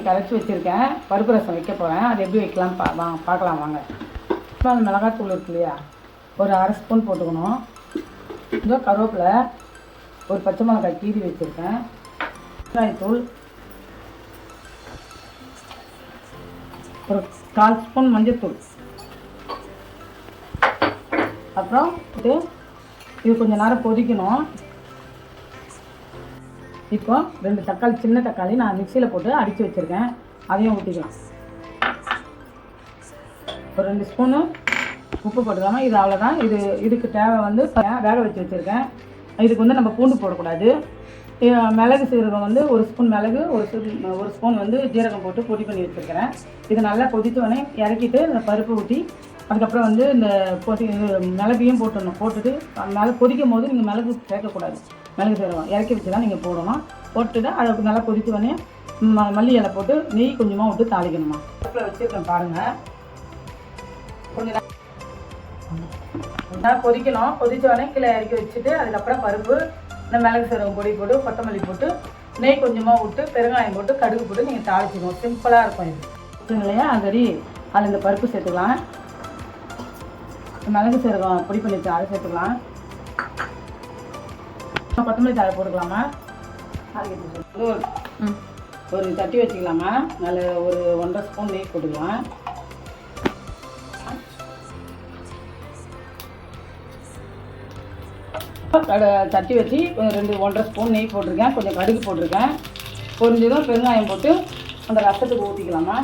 கரைச்சி வச்சுருக்கேன். பருப்பு ரசம் வைக்க போகிறேன். அது எப்படி வைக்கலாம் பார்க்கலாம் வாங்க. இப்போ அந்த மிளகாத்தூள் இருக்கு இல்லையா, ஒரு அரை ஸ்பூன் போட்டுக்கணும். கொஞ்சம் கருவேப்பிலை, ஒரு பச்சை மிளகாய் கீறி வச்சுருக்கேன், வெங்காயத்தூள், ஒரு 1/4 ஸ்பூன் மஞ்சள்தூள். அப்புறம் இது கொஞ்சம் நேரம் கொதிக்கணும். இப்போ 2 தக்காளி, சின்ன தக்காளி நான் மிக்சியில் போட்டு அடித்து வச்சுருக்கேன், அதையும் ஊற்றிக்கலாம். ஒரு 2 ஸ்பூனு உப்பு போட்டுக்காம. இது அவ்வளோதான். இதுக்கு தேவை வந்து வேக வச்சு வச்சுருக்கேன். இதுக்கு வந்து நம்ம பூண்டு போடக்கூடாது. மிளகு சீரகம் வந்து 1 ஸ்பூன் மிளகு, ஒரு ஸ்பூன் வந்து ஜீரகம் போட்டு பொடி பண்ணி வச்சுருக்கிறேன். இது நல்லா கொதித்தோடனே இறக்கிட்டு இந்த பருப்பு ஊற்றி, அதுக்கப்புறம் வந்து இந்த மிளகையும் போட்டுடணும். போட்டுட்டு மேலே கொதிக்கும் போது நீங்கள் மிளகு சேர்க்கக்கூடாது. மிளகு சீரகம் இறக்கி வச்சு தான் நீங்கள் போடணும். போட்டுட்டு அதை நல்லா கொதித்தோடனே மல்லி இலை போட்டு நெய் கொஞ்சமாக விட்டு தாளிக்கணுமா. பருப்பில் வச்சுருக்கேன் பாருங்கள். கொஞ்சம் நேரம் கொதிக்கணும். கொதித்தோடனே கீழே இறக்கி வச்சுட்டு அதுக்கப்புறம் பருப்பு, இந்த மிளகு சீரகம் பொடி போட்டு, கொத்தமல்லி போட்டு, நெய் கொஞ்சமாக விட்டு, பெருங்காயம் போட்டு, கடுகு போட்டு நீங்கள் தாளிச்சிக்கணும். சிம்பிளாக இருக்கும் இது இல்லையா. சரி, அதில் இந்த பருப்பு சேர்த்துக்கலாம். மிளகு சீரகம் பொடி பண்ணி வச்சு அதை சேர்த்துக்கலாம். கொத்தமல்லி தழை போட்டுக்கலாமா. ஒரு தட்டி வச்சுக்கலாமா. அதில் ஒரு 1.5 ஸ்பூன் நெய் போட்டுக்கலாம். தட்டி வச்சு 1.5 ஸ்பூன் நெய் போட்டிருக்கேன், கொஞ்சம் கடுகு போட்டிருக்கேன். பொரிஞ்சதும் பெருங்காயம் போட்டு அந்த ரசத்துக்கு ஊற்றிக்கலாமா.